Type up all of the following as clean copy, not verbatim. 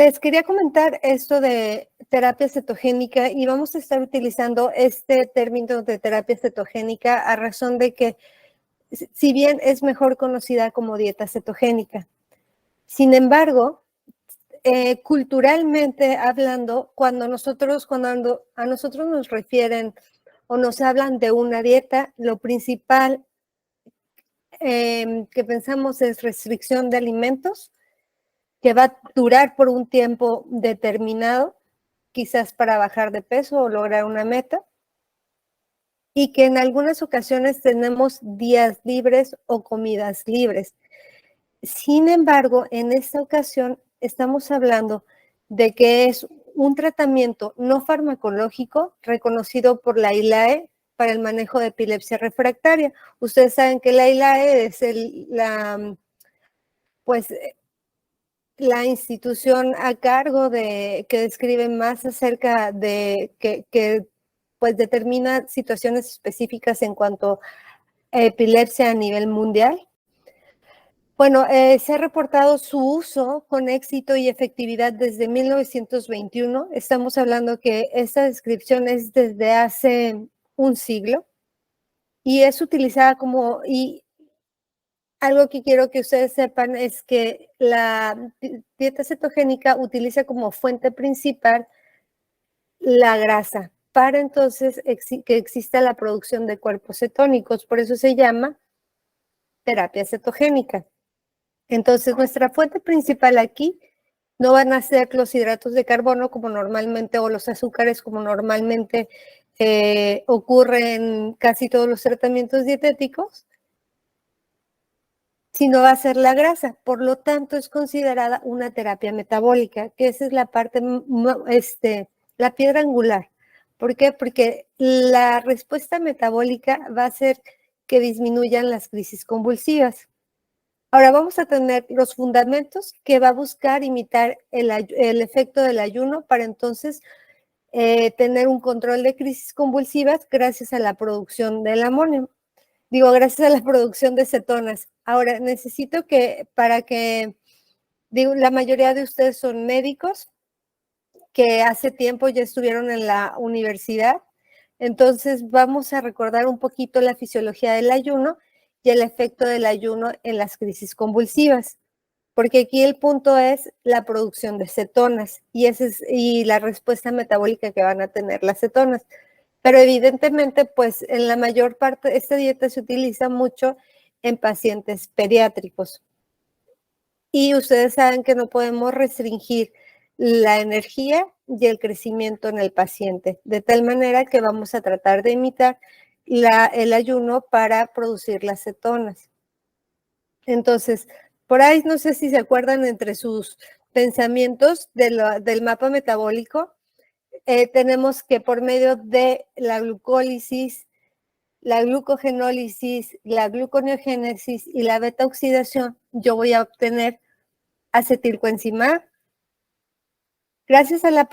Les quería comentar esto de terapia cetogénica y vamos a estar utilizando este término de terapia cetogénica a razón de que, si bien es mejor conocida como dieta cetogénica, sin embargo, culturalmente hablando, cuando a nosotros nos refieren o nos hablan de una dieta, lo principal que pensamos es restricción de alimentos, que va a durar por un tiempo determinado, quizás para bajar de peso o lograr una meta, y que en algunas ocasiones tenemos días libres o comidas libres. Sin embargo, en esta ocasión estamos hablando de que es un tratamiento no farmacológico reconocido por la ILAE para el manejo de epilepsia refractaria. Ustedes saben que la ILAE es la institución a cargo de que describe más acerca de que pues determina situaciones específicas en cuanto a epilepsia a nivel mundial. Bueno, se ha reportado su uso con éxito y efectividad desde 1921. Estamos hablando que esta descripción es desde hace un siglo y es utilizada y algo que quiero que ustedes sepan es que la dieta cetogénica utiliza como fuente principal la grasa para entonces que exista la producción de cuerpos cetónicos. Por eso se llama terapia cetogénica. Entonces, nuestra fuente principal aquí no van a ser los hidratos de carbono como normalmente o los azúcares como normalmente ocurre en casi todos los tratamientos dietéticos, sino va a ser la grasa. Por lo tanto, es considerada una terapia metabólica, que esa es la parte, la piedra angular. ¿Por qué? Porque la respuesta metabólica va a hacer que disminuyan las crisis convulsivas. Ahora vamos a tener los fundamentos que va a buscar imitar el efecto del ayuno para entonces tener un control de crisis convulsivas gracias a la producción del amonio. Gracias a la producción de cetonas. Ahora, necesito la mayoría de ustedes son médicos que hace tiempo ya estuvieron en la universidad, entonces vamos a recordar un poquito la fisiología del ayuno y el efecto del ayuno en las crisis convulsivas, porque aquí el punto es la producción de cetonas y la respuesta metabólica que van a tener las cetonas. Pero evidentemente, pues en la mayor parte, esta dieta se utiliza mucho en pacientes pediátricos. Y ustedes saben que no podemos restringir la energía y el crecimiento en el paciente, de tal manera que vamos a tratar de imitar el ayuno para producir las cetonas. Entonces, por ahí no sé si se acuerdan entre sus pensamientos del mapa metabólico, tenemos que por medio de la glucólisis, la glucogenólisis, la gluconeogénesis y la beta oxidación, yo voy a obtener acetilcoenzima A. Gracias a la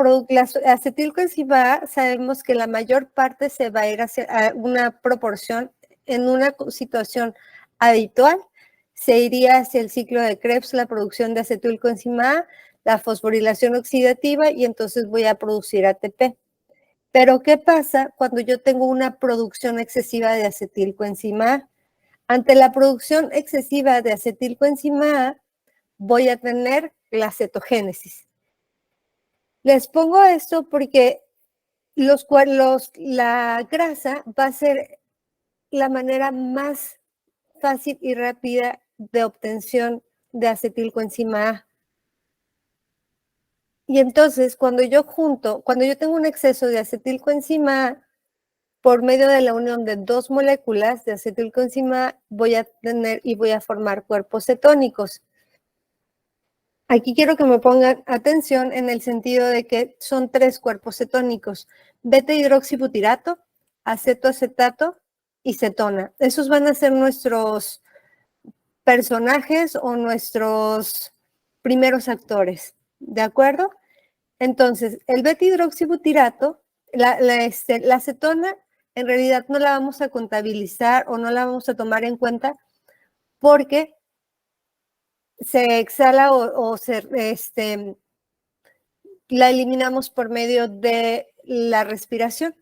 acetilcoenzima A, sabemos que la mayor parte se va a ir hacia una proporción en una situación habitual, se iría hacia el ciclo de Krebs, la producción de acetilcoenzima A, la fosforilación oxidativa y entonces voy a producir ATP. Pero, ¿qué pasa cuando yo tengo una producción excesiva de acetilcoenzima A? Ante la producción excesiva de acetilcoenzima A, voy a tener la cetogénesis. Les pongo esto porque la grasa va a ser la manera más fácil y rápida de obtención de acetilcoenzima A. Y entonces, cuando yo tengo un exceso de acetilcoenzima A, por medio de la unión de dos moléculas de acetilcoenzima A, voy a formar cuerpos cetónicos. Aquí quiero que me pongan atención en el sentido de que son 3 cuerpos cetónicos: beta-hidroxibutirato, acetoacetato y cetona. Esos van a ser nuestros personajes o nuestros primeros actores, ¿de acuerdo? Entonces, el beta-hidroxibutirato, la cetona, en realidad no la vamos a contabilizar o no la vamos a tomar en cuenta porque se exhala o se la eliminamos por medio de la respiración.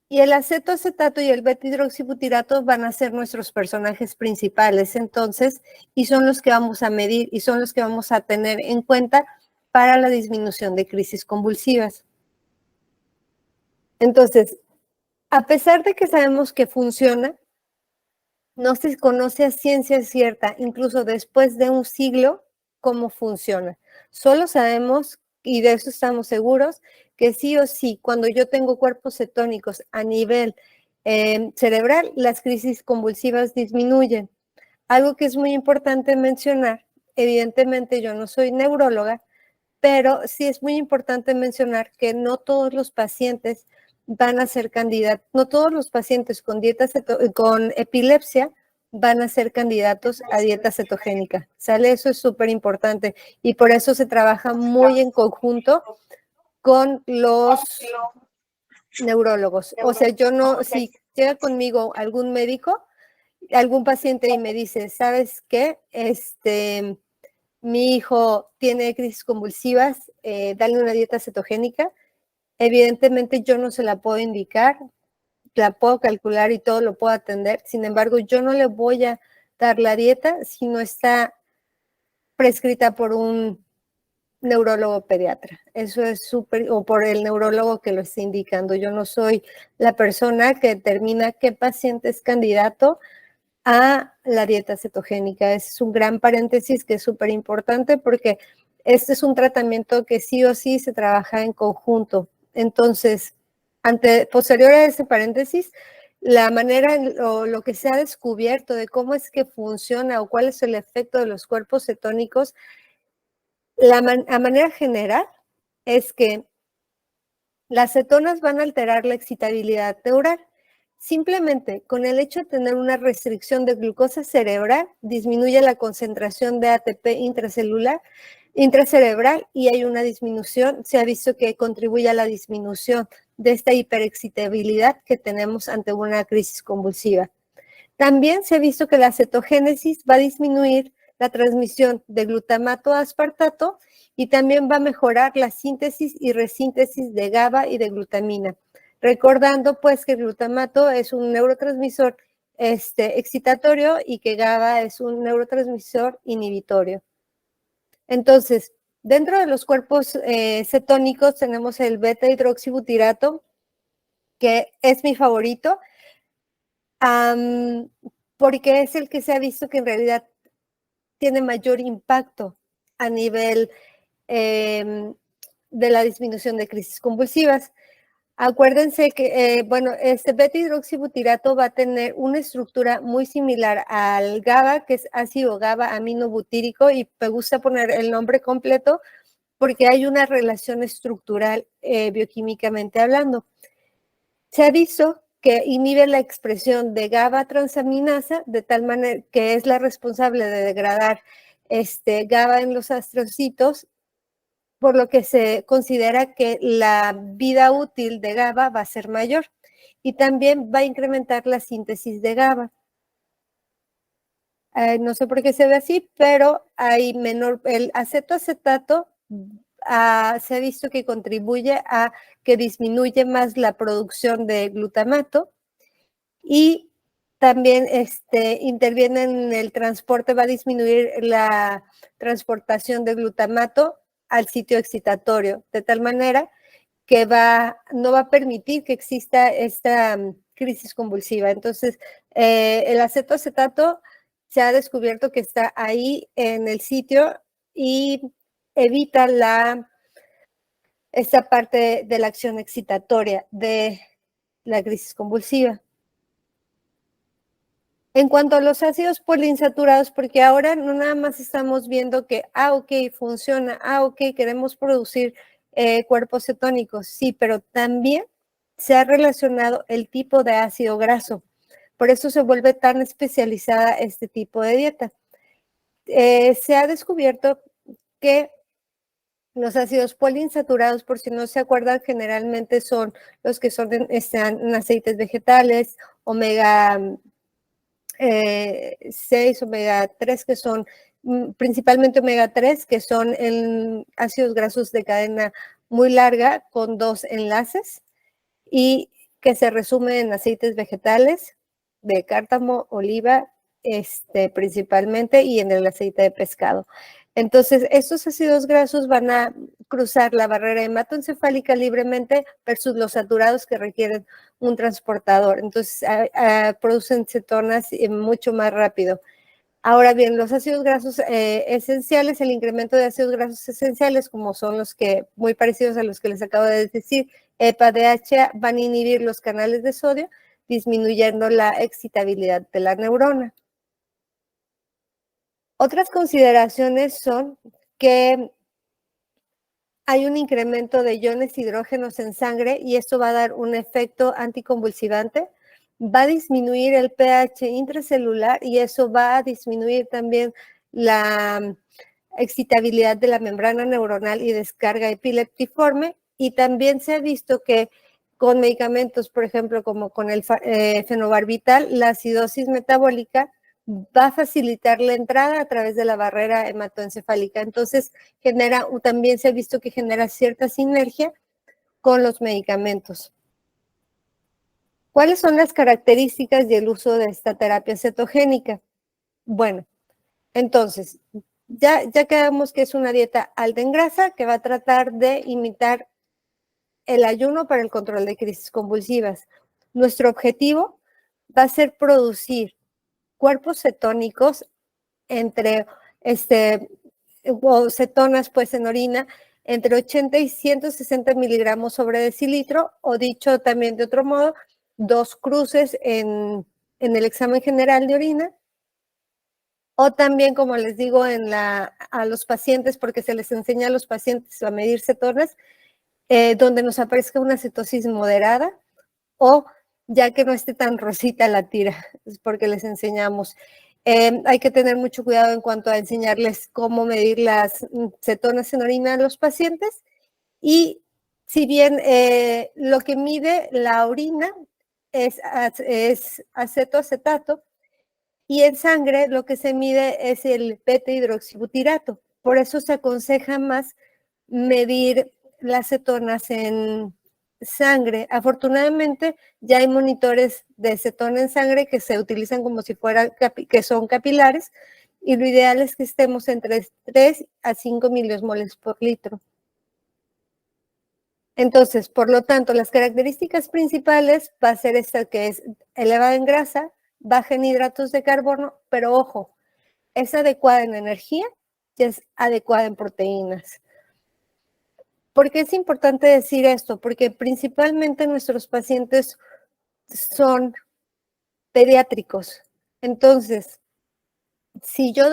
Y el acetoacetato y el beta-hidroxibutirato van a ser nuestros personajes principales, entonces, y son los que vamos a medir y son los que vamos a tener en cuenta para la disminución de crisis convulsivas. Entonces, a pesar de que sabemos que funciona, no se conoce a ciencia cierta, incluso después de un siglo, cómo funciona. Solo sabemos, y de eso estamos seguros, que sí o sí, cuando yo tengo cuerpos cetónicos a nivel cerebral, las crisis convulsivas disminuyen. Algo que es muy importante mencionar, evidentemente yo no soy neuróloga, pero sí es muy importante mencionar que no todos los pacientes van a ser candidatos, no todos los pacientes con con epilepsia van a ser candidatos a dieta cetogénica. ¿Sale? Eso es súper importante y por eso se trabaja muy en conjunto con los neurólogos. O sea, yo no, si llega conmigo algún médico, algún paciente y me dice, ¿sabes qué? Mi hijo tiene crisis convulsivas, dale una dieta cetogénica. Evidentemente yo no se la puedo indicar, la puedo calcular y todo lo puedo atender. Sin embargo, yo no le voy a dar la dieta si no está prescrita por un neurólogo pediatra. Eso es súper, o por el neurólogo que lo esté indicando. Yo no soy la persona que determina qué paciente es candidato a la dieta cetogénica. Ese es un gran paréntesis que es súper importante porque este es un tratamiento que sí o sí se trabaja en conjunto. Entonces, posterior a ese paréntesis, la manera o lo que se ha descubierto de cómo es que funciona o cuál es el efecto de los cuerpos cetónicos, a manera general es que las cetonas van a alterar la excitabilidad neural. Simplemente con el hecho de tener una restricción de glucosa cerebral, disminuye la concentración de ATP intracerebral y hay una disminución, se ha visto que contribuye a la disminución de esta hiperexcitabilidad que tenemos ante una crisis convulsiva. También se ha visto que la cetogénesis va a disminuir la transmisión de glutamato a aspartato y también va a mejorar la síntesis y resíntesis de GABA y de glutamina. Recordando pues que el glutamato es un neurotransmisor excitatorio y que GABA es un neurotransmisor inhibitorio. Entonces, dentro de los cuerpos cetónicos tenemos el beta-hidroxibutirato, que es mi favorito, porque es el que se ha visto que en realidad tiene mayor impacto a nivel de la disminución de crisis convulsivas. Acuérdense que, este beta-hidroxibutirato va a tener una estructura muy similar al GABA, que es ácido GABA aminobutírico, y me gusta poner el nombre completo porque hay una relación estructural bioquímicamente hablando. Se ha visto que inhibe la expresión de GABA transaminasa de tal manera que es la responsable de degradar GABA en los astrocitos, por lo que se considera que la vida útil de GABA va a ser mayor y también va a incrementar la síntesis de GABA. No sé por qué se ve así, pero hay el acetoacetato se ha visto que contribuye a que disminuye más la producción de glutamato y también interviene en el transporte, va a disminuir la transportación de glutamato al sitio excitatorio, de tal manera que no va a permitir que exista esta crisis convulsiva. Entonces, el acetoacetato se ha descubierto que está ahí en el sitio y evita esta parte de la acción excitatoria de la crisis convulsiva. En cuanto a los ácidos poliinsaturados, porque ahora no nada más estamos viendo que, ok, funciona, ok, queremos producir cuerpos cetónicos, sí, pero también se ha relacionado el tipo de ácido graso. Por eso se vuelve tan especializada este tipo de dieta. Se ha descubierto que los ácidos poliinsaturados, por si no se acuerdan, generalmente son los que están en aceites vegetales, omega 6, omega 3, que son principalmente omega 3, que son ácidos grasos de cadena muy larga con 2 enlaces y que se resume en aceites vegetales de cártamo, oliva, principalmente, y en el aceite de pescado. Entonces, estos ácidos grasos van a cruzar la barrera hematoencefálica libremente versus los saturados que requieren un transportador. Entonces, producen cetonas mucho más rápido. Ahora bien, los ácidos grasos esenciales, el incremento de ácidos grasos esenciales, como son los que, muy parecidos a los que les acabo de decir, EPA, DHA, van a inhibir los canales de sodio, disminuyendo la excitabilidad de la neurona. Otras consideraciones son que hay un incremento de iones hidrógenos en sangre y esto va a dar un efecto anticonvulsivante. Va a disminuir el pH intracelular y eso va a disminuir también la excitabilidad de la membrana neuronal y descarga epileptiforme. Y también se ha visto que con medicamentos, por ejemplo, como con el fenobarbital, la acidosis metabólica va a facilitar la entrada a través de la barrera hematoencefálica. Entonces, también se ha visto que genera cierta sinergia con los medicamentos. ¿Cuáles son las características y el uso de esta terapia cetogénica? Bueno, entonces, ya quedamos que es una dieta alta en grasa que va a tratar de imitar el ayuno para el control de crisis convulsivas. Nuestro objetivo va a ser producir cuerpos cetónicos entre o cetonas pues en orina entre 80 y 160 miligramos sobre decilitro, o dicho también de otro modo, 2 cruces en el examen general de orina, o también, como les digo, a los pacientes, porque se les enseña a los pacientes a medir cetonas, donde nos aparezca una cetosis moderada, o ya que no esté tan rosita la tira, es porque les enseñamos. Hay que tener mucho cuidado en cuanto a enseñarles cómo medir las cetonas en orina a los pacientes. Y si bien lo que mide la orina es acetoacetato, y en sangre lo que se mide es el beta-hidroxibutirato. Por eso se aconseja más medir las cetonas en sangre. Afortunadamente, ya hay monitores de cetona en sangre que se utilizan como si fueran, que son capilares, y lo ideal es que estemos entre 3 a 5 miliosmoles por litro. Entonces, por lo tanto, las características principales va a ser esta, que es elevada en grasa, baja en hidratos de carbono, pero ojo, es adecuada en energía y es adecuada en proteínas. ¿Por qué es importante decir esto? Porque principalmente nuestros pacientes son pediátricos. Entonces, si yo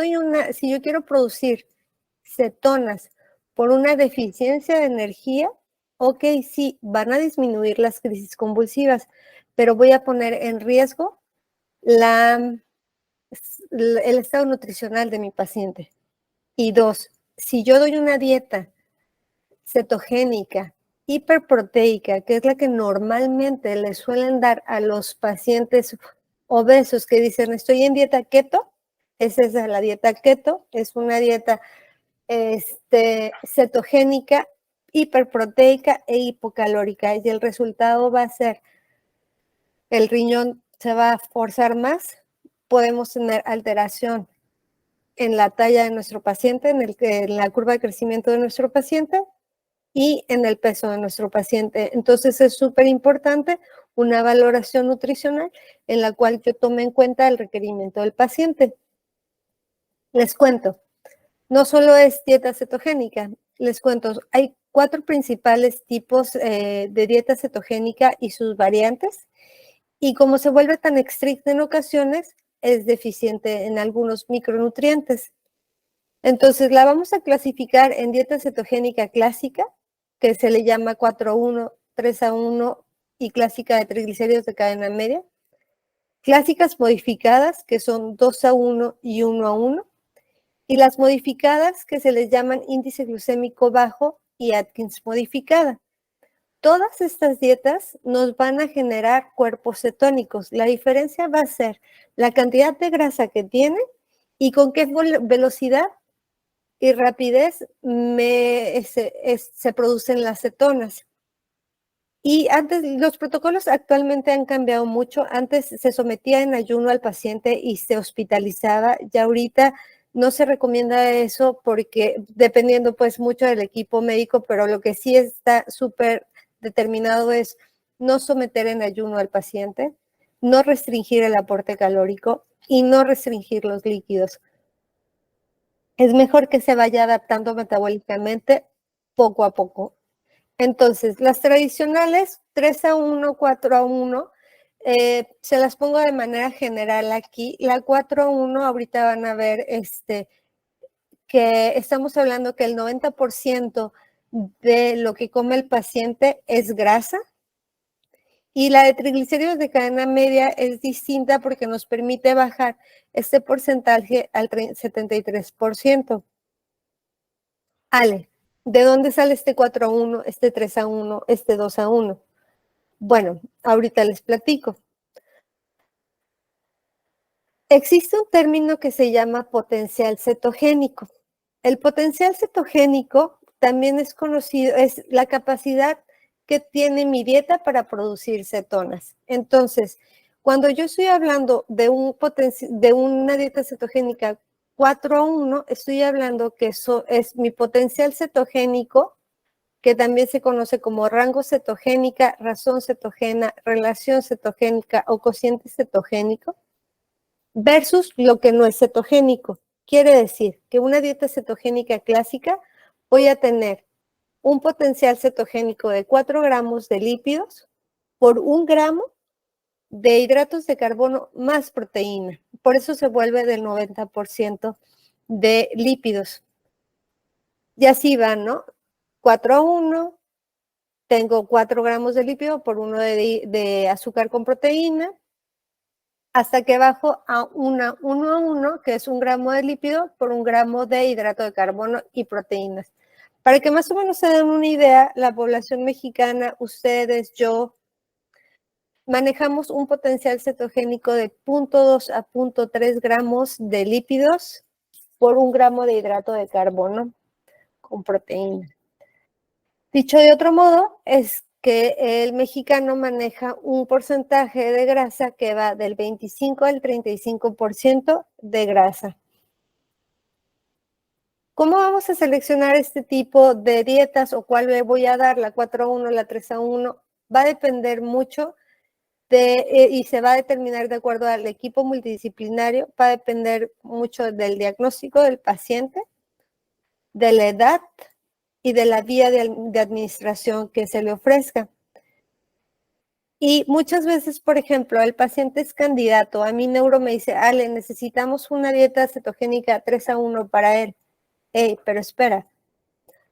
quiero producir cetonas por una deficiencia de energía, ok, sí, van a disminuir las crisis convulsivas, pero voy a poner en riesgo el estado nutricional de mi paciente. Y 2, si yo doy una dieta cetogénica, hiperproteica, que es la que normalmente le suelen dar a los pacientes obesos que dicen, estoy en dieta keto, esa es la dieta keto, es una dieta cetogénica, hiperproteica e hipocalórica, y el resultado va a ser, el riñón se va a forzar más, podemos tener alteración en la talla de nuestro paciente, en la curva de crecimiento de nuestro paciente y en el peso de nuestro paciente. Entonces es súper importante una valoración nutricional en la cual yo tome en cuenta el requerimiento del paciente. Les cuento, no solo es dieta cetogénica, les cuento, hay 4 principales tipos de dieta cetogénica y sus variantes, y como se vuelve tan estricta en ocasiones, es deficiente en algunos micronutrientes. Entonces la vamos a clasificar en dieta cetogénica clásica, que se le llama 4-1, 3-1 y clásica de triglicéridos de cadena media. Clásicas modificadas, que son 2-1 y 1-1. Y las modificadas, que se les llaman índice glucémico bajo y Atkins modificada. Todas estas dietas nos van a generar cuerpos cetónicos. La diferencia va a ser la cantidad de grasa que tienen ¿Y con qué velocidad y rapidez se producen las cetonas? Y antes, los protocolos actualmente han cambiado mucho. Antes se sometía en ayuno al paciente y se hospitalizaba. Ya ahorita no se recomienda eso porque dependiendo pues mucho del equipo médico, pero lo que sí está súper determinado es no someter en ayuno al paciente, no restringir el aporte calórico y no restringir los líquidos. Es mejor que se vaya adaptando metabólicamente poco a poco. Entonces, las tradicionales 3-1, 4-1, se las pongo de manera general aquí. La 4-1, ahorita van a ver que estamos hablando que el 90% de lo que come el paciente es grasa. Y la de triglicéridos de cadena media es distinta porque nos permite bajar este porcentaje al 73%. Ale, ¿de dónde sale este 4-1, este 3-1, este 2-1? Bueno, ahorita les platico. Existe un término que se llama potencial cetogénico. El potencial cetogénico también es conocido, es la capacidad que tiene mi dieta para producir cetonas. Entonces, cuando yo estoy hablando de una dieta cetogénica 4-1, estoy hablando que eso es mi potencial cetogénico, que también se conoce como rango cetogénica, razón cetogena, relación cetogénica o cociente cetogénico, versus lo que no es cetogénico. Quiere decir que una dieta cetogénica clásica voy a tener un potencial cetogénico de 4 gramos de lípidos por 1 gramo de hidratos de carbono más proteína. Por eso se vuelve del 90% de lípidos. Y así va, ¿no? 4-1, tengo 4 gramos de lípido por 1 de azúcar con proteína, hasta que bajo a 1-1, que es 1 gramo de lípido por 1 gramo de hidrato de carbono y proteínas. Para que más o menos se den una idea, la población mexicana, ustedes, yo, manejamos un potencial cetogénico de 0.2 a 0.3 gramos de lípidos por 1 gramo de hidrato de carbono con proteína. Dicho de otro modo, es que el mexicano maneja un porcentaje de grasa que va del 25 al 35% de grasa. ¿Cómo vamos a seleccionar este tipo de dietas o cuál le voy a dar, la 4-1, la 3-1? Va a depender mucho y se va a determinar de acuerdo al equipo multidisciplinario, va a depender mucho del diagnóstico del paciente, de la edad y de la vía de administración que se le ofrezca. Y muchas veces, por ejemplo, el paciente es candidato, a mi neuro me dice, Ale, necesitamos una dieta cetogénica 3-1 para él. Pero espera,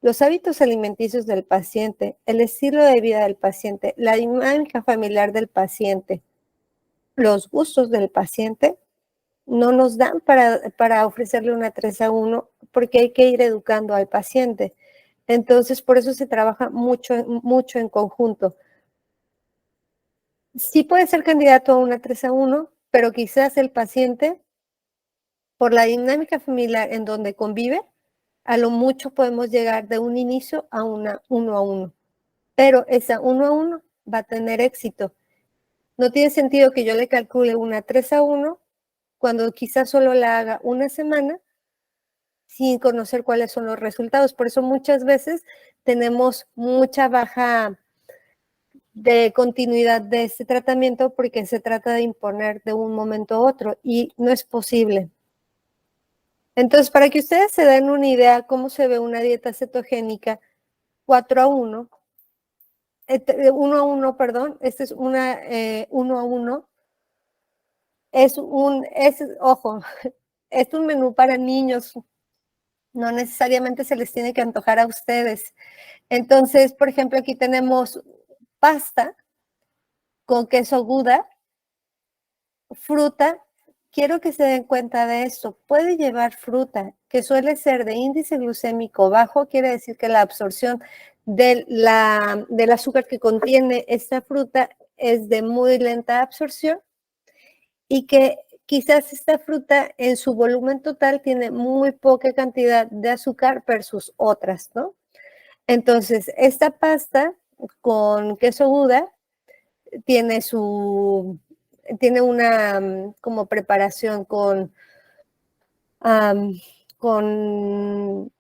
los hábitos alimenticios del paciente, el estilo de vida del paciente, la dinámica familiar del paciente, los gustos del paciente, no nos dan para ofrecerle una 3-1 porque hay que ir educando al paciente. Entonces, por eso se trabaja mucho en conjunto. Sí puede ser candidato a una 3-1, pero quizás el paciente, por la dinámica familiar en donde convive, a lo mucho podemos llegar de un inicio a una 1-1. Pero esa 1-1 va a tener éxito. No tiene sentido que yo le calcule una 3-1 cuando quizás solo la haga una semana sin conocer cuáles son los resultados. Por eso muchas veces tenemos mucha baja de continuidad de este tratamiento porque se trata de imponer de un momento a otro y no es posible. Entonces, para que ustedes se den una idea cómo se ve una dieta cetogénica 4-1, 1-1, perdón, este es una 1-1, ojo, es un menú para niños, no necesariamente se les tiene que antojar a ustedes. Entonces, por ejemplo, aquí tenemos pasta con queso Gouda, fruta. Quiero que se den cuenta de esto. Puede llevar fruta, que suele ser de índice glucémico bajo, quiere decir que la absorción del azúcar que contiene esta fruta es de muy lenta absorción y que quizás esta fruta en su volumen total tiene muy poca cantidad de azúcar versus otras, ¿no? Entonces, esta pasta con queso Gouda tiene tiene una como preparación am, con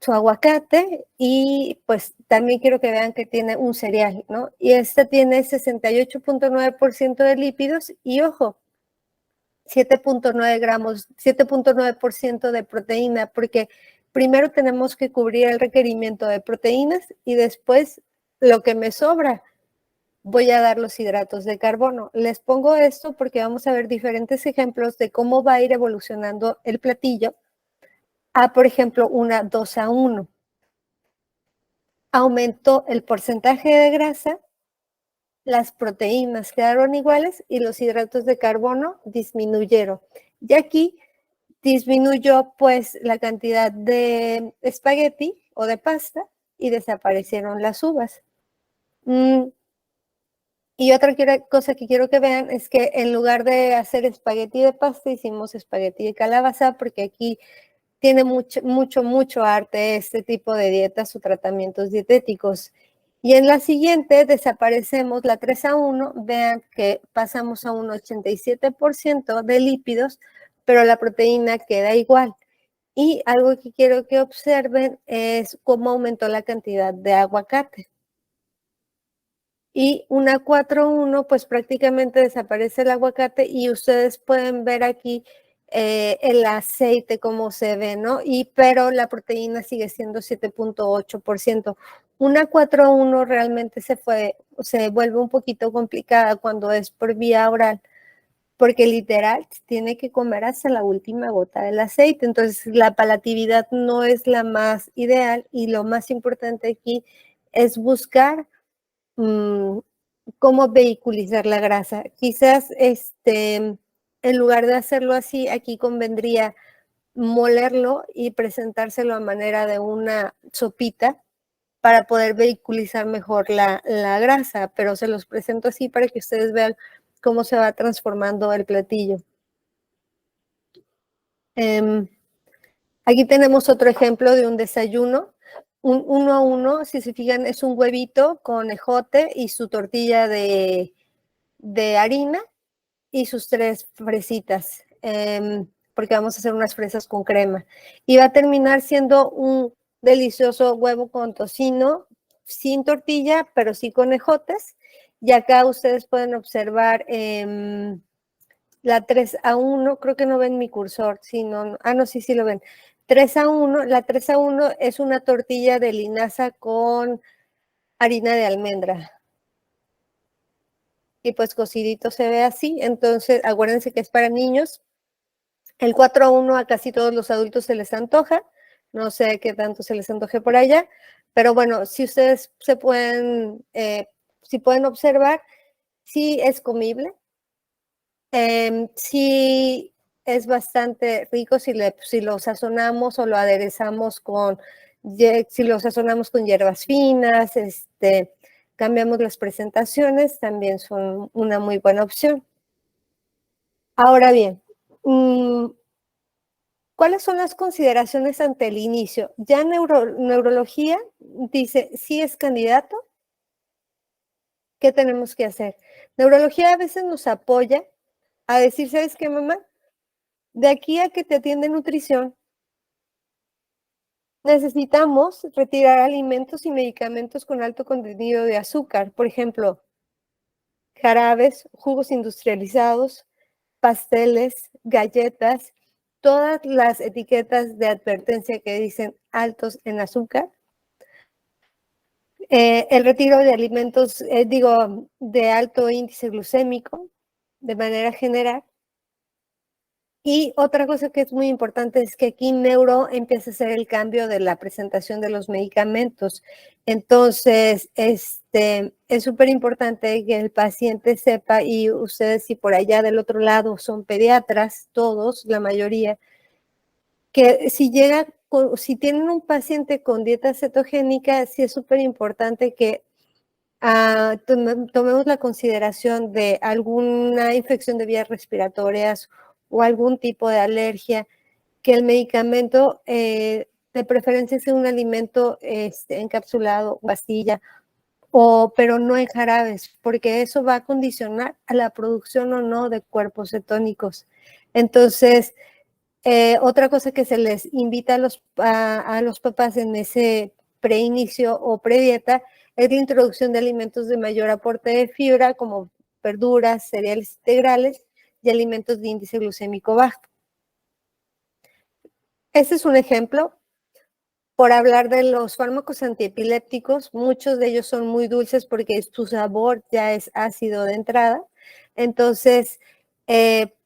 su aguacate y pues también quiero que vean que tiene un cereal, ¿no? Y esta tiene 68.9% de lípidos y ojo, 7.9 gramos, 7.9% de proteína, porque primero tenemos que cubrir el requerimiento de proteínas y después lo que me sobra voy a dar los hidratos de carbono. Les pongo esto porque vamos a ver diferentes ejemplos de cómo va a ir evolucionando el platillo a, por ejemplo, una 2-1. Aumentó el porcentaje de grasa, las proteínas quedaron iguales y los hidratos de carbono disminuyeron. Y aquí disminuyó pues la cantidad de espagueti o de pasta y desaparecieron las uvas. Y otra cosa que quiero que vean es que en lugar de hacer espagueti de pasta, hicimos espagueti de calabaza, porque aquí tiene mucho arte este tipo de dietas o tratamientos dietéticos. Y en la siguiente desaparecemos la 3-1, vean que pasamos a un 87% de lípidos, pero la proteína queda igual. Y algo que quiero que observen es cómo aumentó la cantidad de aguacate. Y una 4-1, pues prácticamente desaparece el aguacate y ustedes pueden ver aquí el aceite como se ve, ¿no? Pero la proteína sigue siendo 7.8%. Una 4-1 realmente se vuelve un poquito complicada cuando es por vía oral, porque literal tiene que comer hasta la última gota del aceite. Entonces la palatividad no es la más ideal y lo más importante aquí es buscar cómo vehiculizar la grasa. Quizás en lugar de hacerlo así, aquí convendría molerlo y presentárselo a manera de una sopita para poder vehiculizar mejor la grasa, pero se los presento así para que ustedes vean cómo se va transformando el platillo. Aquí tenemos otro ejemplo de un desayuno. Un 1-1, si se fijan, es un huevito con ejote y su tortilla de harina y sus 3 fresitas, porque vamos a hacer unas fresas con crema. Y va a terminar siendo un delicioso huevo con tocino, sin tortilla, pero sí con ejotes. Y acá ustedes pueden observar la 3-1, creo que no ven mi cursor, sí, no, no, sí lo ven. 3-1, la 3-1 es una tortilla de linaza con harina de almendra. Y pues cocidito se ve así, entonces acuérdense que es para niños. El 4-1 a casi todos los adultos se les antoja, no sé qué tanto se les antoje por allá, pero bueno, si ustedes si pueden observar, sí es comible, sí es bastante rico si lo sazonamos o lo aderezamos si lo sazonamos con hierbas finas, cambiamos las presentaciones, también son una muy buena opción. Ahora bien, ¿cuáles son las consideraciones ante el inicio? Ya neurología dice, sí es candidato, ¿qué tenemos que hacer? Neurología a veces nos apoya a decir, ¿sabes qué, mamá? De aquí a que te atiende nutrición, necesitamos retirar alimentos y medicamentos con alto contenido de azúcar, por ejemplo, jarabes, jugos industrializados, pasteles, galletas, todas las etiquetas de advertencia que dicen altos en azúcar. El retiro de alimentos, de alto índice glucémico, de manera general. Y otra cosa que es muy importante es que aquí Neuro empieza a hacer el cambio de la presentación de los medicamentos. Entonces, es súper importante que el paciente sepa, y ustedes si por allá del otro lado son pediatras, todos, la mayoría, que si tienen un paciente con dieta cetogénica, sí es súper importante que tomemos la consideración de alguna infección de vías respiratorias o algún tipo de alergia, que el medicamento de preferencia sea un alimento encapsulado, pastilla, pero no en jarabes, porque eso va a condicionar a la producción o no de cuerpos cetónicos. Entonces, otra cosa que se les invita a los papás en ese preinicio o predieta es la introducción de alimentos de mayor aporte de fibra, como verduras, cereales integrales y alimentos de índice glucémico bajo. Este es un ejemplo. Por hablar de los fármacos antiepilépticos, muchos de ellos son muy dulces porque su sabor ya es ácido de entrada. Entonces,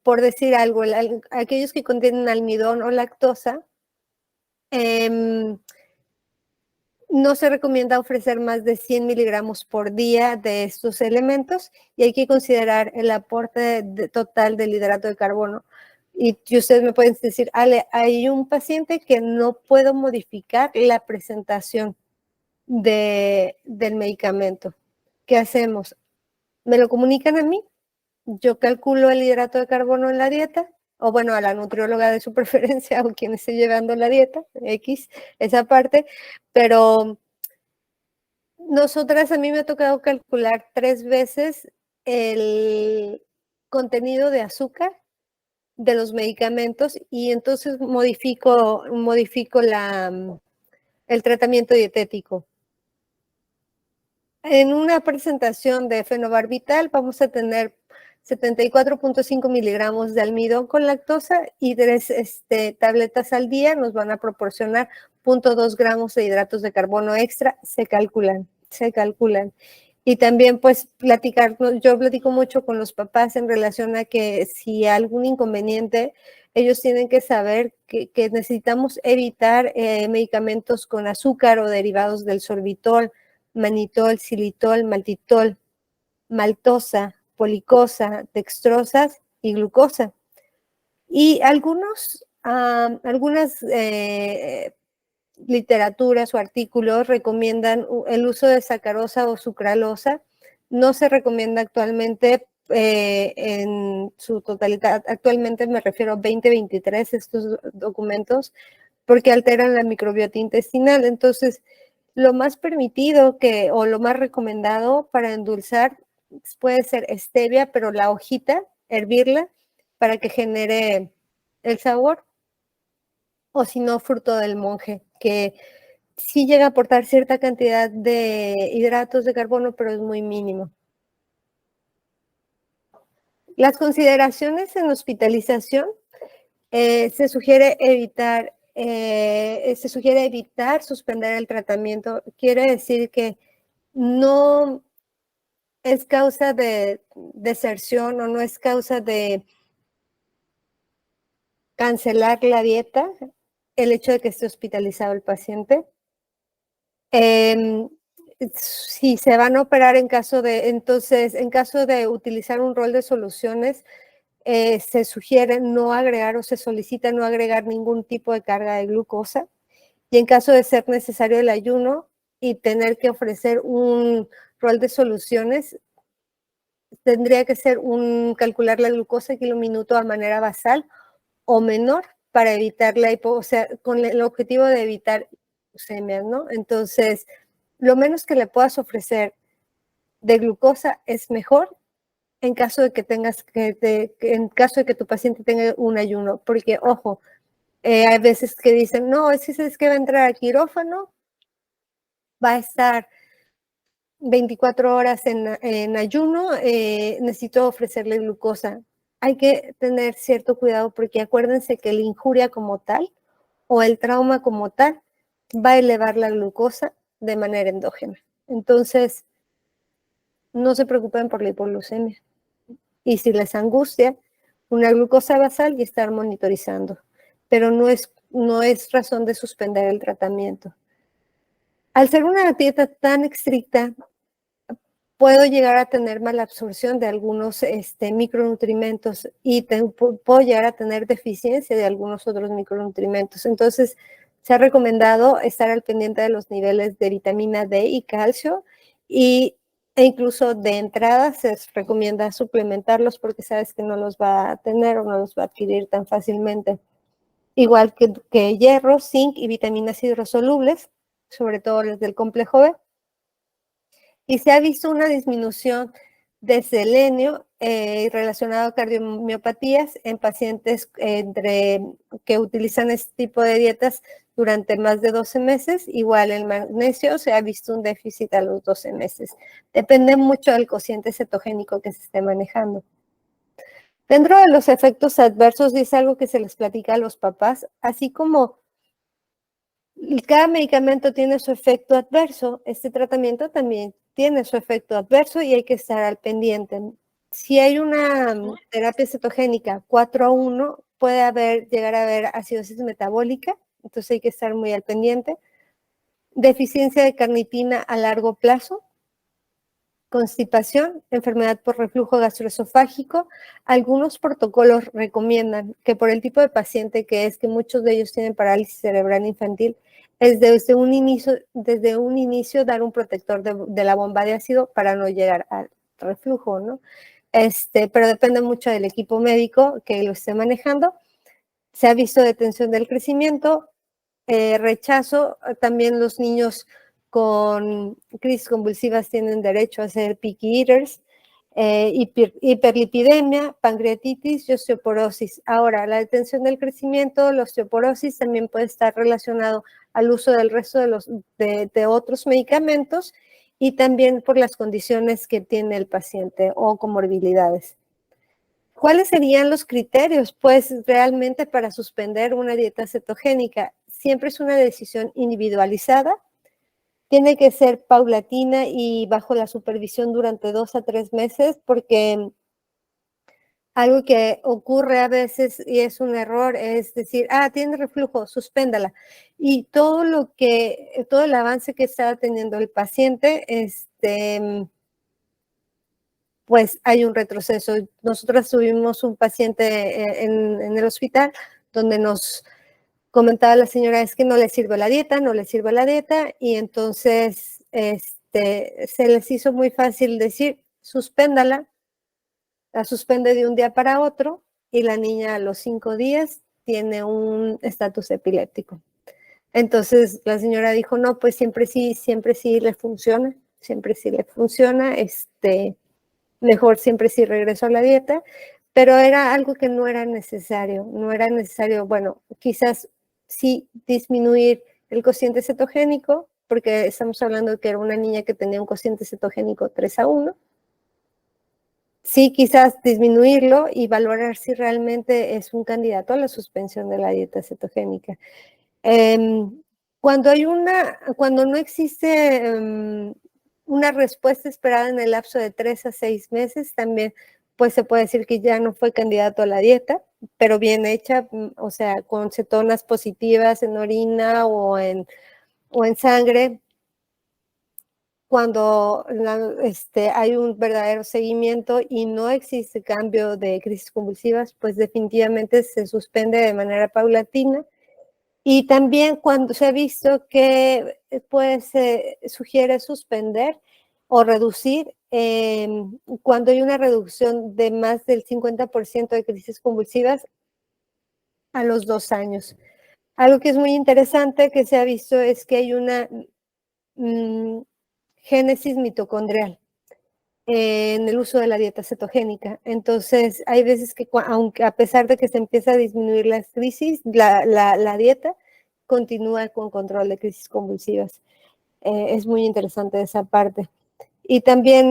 por decir algo, aquellos que contienen almidón o lactosa, no se recomienda ofrecer más de 100 miligramos por día de estos elementos y hay que considerar el aporte total del hidrato de carbono. Y ustedes me pueden decir, Ale, hay un paciente que no puedo modificar la presentación del medicamento. ¿Qué hacemos? ¿Me lo comunican a mí? Yo calculo el hidrato de carbono en la dieta, o bueno, a la nutrióloga de su preferencia o quien esté llevando la dieta, X, esa parte, pero nosotras, a mí me ha tocado calcular 3 veces el contenido de azúcar de los medicamentos y entonces modifico el tratamiento dietético. En una presentación de fenobarbital vamos a tener 74.5 miligramos de almidón con lactosa y 3 tabletas al día nos van a proporcionar 0.2 gramos de hidratos de carbono extra, se calculan. Y también pues yo platico mucho con los papás en relación a que si hay algún inconveniente, ellos tienen que saber que necesitamos evitar medicamentos con azúcar o derivados del sorbitol, manitol, xilitol, maltitol, maltosa, policosa, dextrosas y glucosa. Y algunas literaturas o artículos recomiendan el uso de sacarosa o sucralosa. No se recomienda actualmente en su totalidad. Actualmente me refiero a 2023, estos documentos, porque alteran la microbiota intestinal. Entonces, lo más permitido o lo más recomendado para endulzar puede ser stevia, pero la hojita, hervirla para que genere el sabor, o si no, fruto del monje, que sí llega a aportar cierta cantidad de hidratos de carbono, pero es muy mínimo. Las consideraciones en hospitalización, se sugiere evitar suspender el tratamiento. Quiere decir que no es causa de deserción o no es causa de cancelar la dieta el hecho de que esté hospitalizado el paciente. Si se van a operar en caso de utilizar un rol de soluciones, se sugiere no agregar o se solicita no agregar ningún tipo de carga de glucosa. Y en caso de ser necesario el ayuno y tener que ofrecer un rol de soluciones, tendría que ser calcular la glucosa kilominuto a manera basal o menor para evitar o sea, con el objetivo de evitar hipoglucemias, ¿no? Entonces, lo menos que le puedas ofrecer de glucosa es mejor en caso de que en caso de que tu paciente tenga un ayuno, porque ojo, hay veces que dicen, no, es que va a entrar al quirófano, va a estar 24 horas en ayuno, necesito ofrecerle glucosa. Hay que tener cierto cuidado porque acuérdense que la injuria como tal o el trauma como tal va a elevar la glucosa de manera endógena. Entonces, no se preocupen por la hipoglucemia. Y si les angustia, una glucosa basal y estar monitorizando. Pero no es razón de suspender el tratamiento. Al ser una dieta tan estricta, puedo llegar a tener mala absorción de algunos micronutrientes y puedo llegar a tener deficiencia de algunos otros micronutrientes. Entonces, se ha recomendado estar al pendiente de los niveles de vitamina D y calcio y e incluso de entrada se recomienda suplementarlos porque sabes que no los va a tener o no los va a adquirir tan fácilmente. Igual que hierro, zinc y vitaminas hidrosolubles, sobre todo las del complejo B. Y se ha visto una disminución de selenio relacionado a cardiomiopatías en pacientes que utilizan este tipo de dietas durante más de 12 meses. Igual el magnesio se ha visto un déficit a los 12 meses. Depende mucho del cociente cetogénico que se esté manejando. Dentro de los efectos adversos, y es algo que se les platica a los papás, así como cada medicamento tiene su efecto adverso, este tratamiento también tiene su efecto adverso y hay que estar al pendiente. Si hay una terapia cetogénica 4-1, puede llegar a haber acidosis metabólica, entonces hay que estar muy al pendiente. Deficiencia de carnitina a largo plazo, constipación, enfermedad por reflujo gastroesofágico. Algunos protocolos recomiendan que por el tipo de paciente que es, que muchos de ellos tienen parálisis cerebral infantil, es desde un inicio dar un protector de la bomba de ácido para no llegar al reflujo, ¿no? Pero depende mucho del equipo médico que lo esté manejando. Se ha visto detención del crecimiento, rechazo. También los niños con crisis convulsivas tienen derecho a ser picky eaters, hiperlipidemia, pancreatitis y osteoporosis. Ahora, la detención del crecimiento, la osteoporosis también puede estar relacionado al uso del resto de otros medicamentos y también por las condiciones que tiene el paciente o comorbilidades. ¿Cuáles serían los criterios, pues, realmente para suspender una dieta cetogénica? Siempre es una decisión individualizada, tiene que ser paulatina y bajo la supervisión durante 2 a 3 meses, porque algo que ocurre a veces y es un error es decir, tiene reflujo, suspéndala. Y todo el avance que estaba teniendo el paciente, pues hay un retroceso. Nosotros tuvimos un paciente en el hospital donde nos comentaba la señora, es que no le sirve la dieta, no le sirve la dieta, y entonces se les hizo muy fácil decir, suspéndala, la suspende de un día para otro, y la niña a los 5 días tiene un estatus epiléptico. Entonces la señora dijo, no, pues siempre sí le funciona, mejor siempre sí regreso a la dieta, pero era algo que no era necesario, bueno, quizás sí disminuir el cociente cetogénico, porque estamos hablando de que era una niña que tenía un cociente cetogénico 3-1, sí quizás disminuirlo y valorar si realmente es un candidato a la suspensión de la dieta cetogénica. Cuando no existe una respuesta esperada en el lapso de 3 a 6 meses, también pues se puede decir que ya no fue candidato a la dieta, pero bien hecha, o sea, con cetonas positivas en orina o en sangre. Cuando hay un verdadero seguimiento y no existe cambio de crisis convulsivas, pues definitivamente se suspende de manera paulatina. Y también cuando se ha visto que pues sugiere suspender o reducir cuando hay una reducción de más del 50% de crisis convulsivas a los 2 años. Algo que es muy interesante que se ha visto es que hay una génesis mitocondrial en el uso de la dieta cetogénica. Entonces, hay veces que, aunque a pesar de que se empieza a disminuir las crisis, la dieta continúa con control de crisis convulsivas. Es muy interesante esa parte. Y también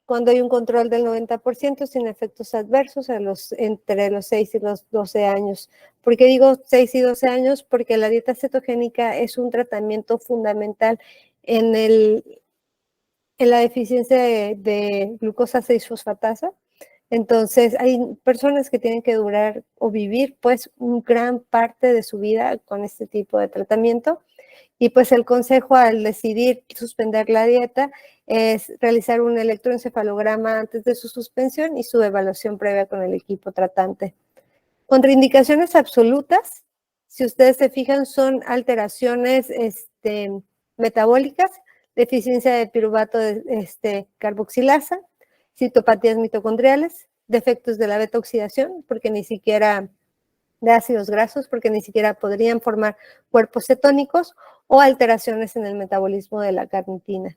cuando hay un control del 90% sin efectos adversos entre los 6 y los 12 años. ¿Por qué digo 6 y 12 años? Porque la dieta cetogénica es un tratamiento fundamental en la deficiencia de glucosa 6-fosfatasa. Entonces, hay personas que tienen que durar o vivir pues una gran parte de su vida con este tipo de tratamiento. Y pues el consejo al decidir suspender la dieta es realizar un electroencefalograma antes de su suspensión y su evaluación previa con el equipo tratante. Contraindicaciones absolutas, si ustedes se fijan, son alteraciones metabólicas. deficiencia de piruvato de carboxilasa, citopatías mitocondriales, defectos de la beta oxidación, porque ni siquiera de ácidos grasos, porque ni siquiera podrían formar cuerpos cetónicos, o alteraciones en el metabolismo de la carnitina.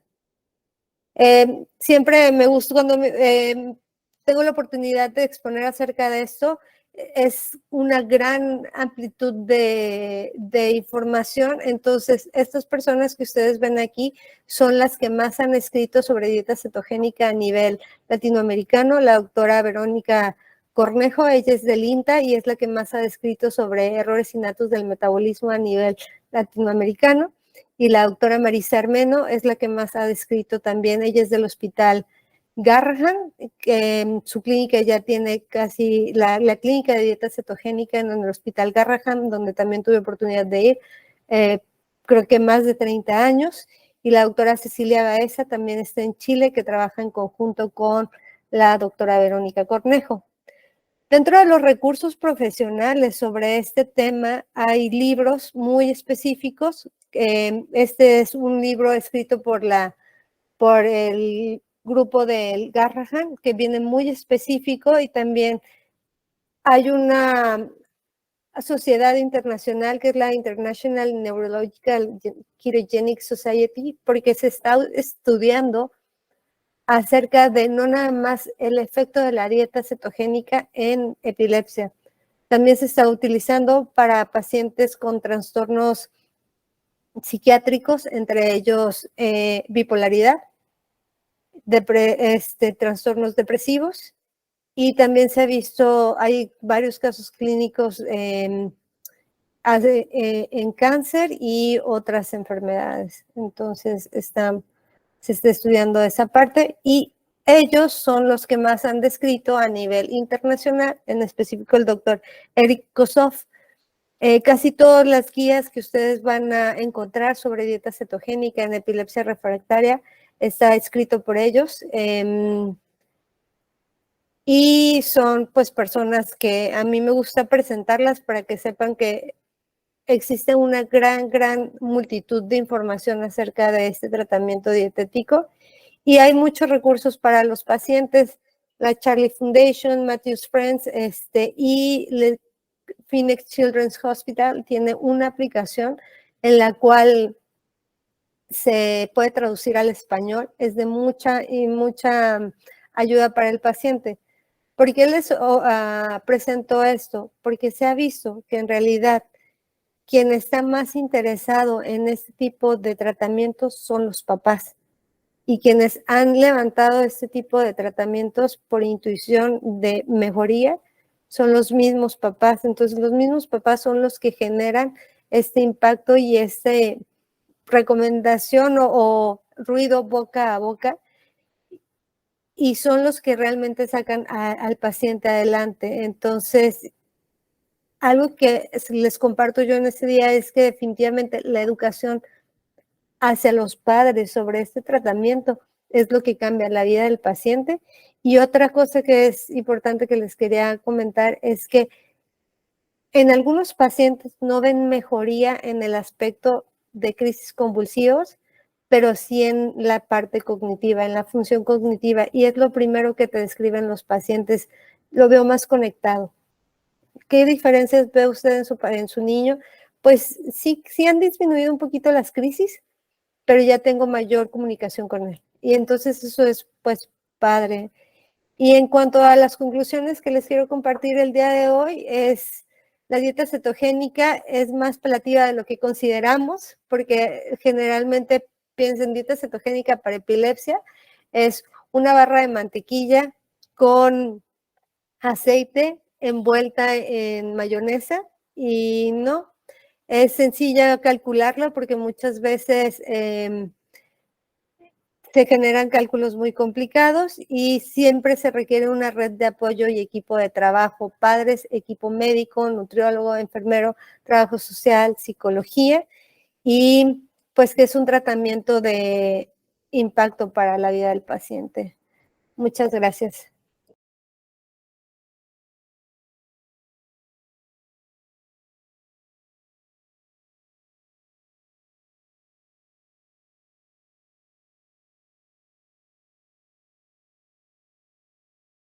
Siempre me gusta cuando tengo la oportunidad de exponer acerca de esto. Es una gran amplitud de información. Entonces, estas personas que ustedes ven aquí son las que más han escrito sobre dieta cetogénica a nivel latinoamericano. La doctora Verónica Cornejo, ella es del INTA y es la que más ha descrito sobre errores innatos del metabolismo a nivel latinoamericano. Y la doctora Marisa Armeno es la que más ha descrito también. Ella es del Hospital Garrahan, que su clínica ya tiene casi la clínica de dieta cetogénica en el Hospital Garrahan, donde también tuve oportunidad de ir, creo que más de 30 años. Y la doctora Cecilia Baeza también está en Chile, que trabaja en conjunto con la doctora Verónica Cornejo. Dentro de los recursos profesionales sobre este tema hay libros muy específicos. Este es un libro escrito por el grupo del Garrahan, que viene muy específico, y también hay una sociedad internacional que es la International Neurological Ketogenic Society, porque se está estudiando acerca de no nada más el efecto de la dieta cetogénica en epilepsia. También se está utilizando para pacientes con trastornos psiquiátricos, entre ellos bipolaridad, trastornos depresivos, y también se ha visto, hay varios casos clínicos en cáncer y otras enfermedades. Entonces, se está estudiando esa parte, y ellos son los que más han descrito a nivel internacional, en específico el doctor Eric Kossoff. Casi todas las guías que ustedes van a encontrar sobre dieta cetogénica en epilepsia refractaria está escrito por ellos. Y son pues personas que a mí me gusta presentarlas para que sepan que existe una gran multitud de información acerca de este tratamiento dietético, y hay muchos recursos para los pacientes. La Charlie Foundation, Matthews Friends y el Phoenix Children's Hospital tiene una aplicación en la cual se puede traducir al español. Es de mucha ayuda para el paciente. ¿Por qué les presento esto? Porque se ha visto que en realidad quien está más interesado en este tipo de tratamientos son los papás, y quienes han levantado este tipo de tratamientos por intuición de mejoría son los mismos papás. Entonces, los mismos papás son los que generan este impacto y esta recomendación o ruido boca a boca, y son los que realmente sacan al paciente adelante. Entonces, algo que les comparto yo en este día es que definitivamente la educación hacia los padres sobre este tratamiento es lo que cambia la vida del paciente. Y otra cosa que es importante que les quería comentar es que en algunos pacientes no ven mejoría en el aspecto de crisis convulsivos, pero sí en la parte cognitiva, en la función cognitiva, y es lo primero que te describen los pacientes. Lo veo más conectado. ¿Qué diferencias ve usted en su niño? Pues sí han disminuido un poquito las crisis, pero ya tengo mayor comunicación con él. Y entonces eso es pues padre. Y en cuanto a las conclusiones que les quiero compartir el día de hoy, es la dieta cetogénica es más paliativa de lo que consideramos, porque generalmente piensan en dieta cetogénica para epilepsia, es una barra de mantequilla con aceite envuelta en mayonesa, y no, es sencilla calcularlo porque muchas veces se generan cálculos muy complicados, y siempre se requiere una red de apoyo y equipo de trabajo, padres, equipo médico, nutriólogo, enfermero, trabajo social, psicología, y pues que es un tratamiento de impacto para la vida del paciente. Muchas gracias.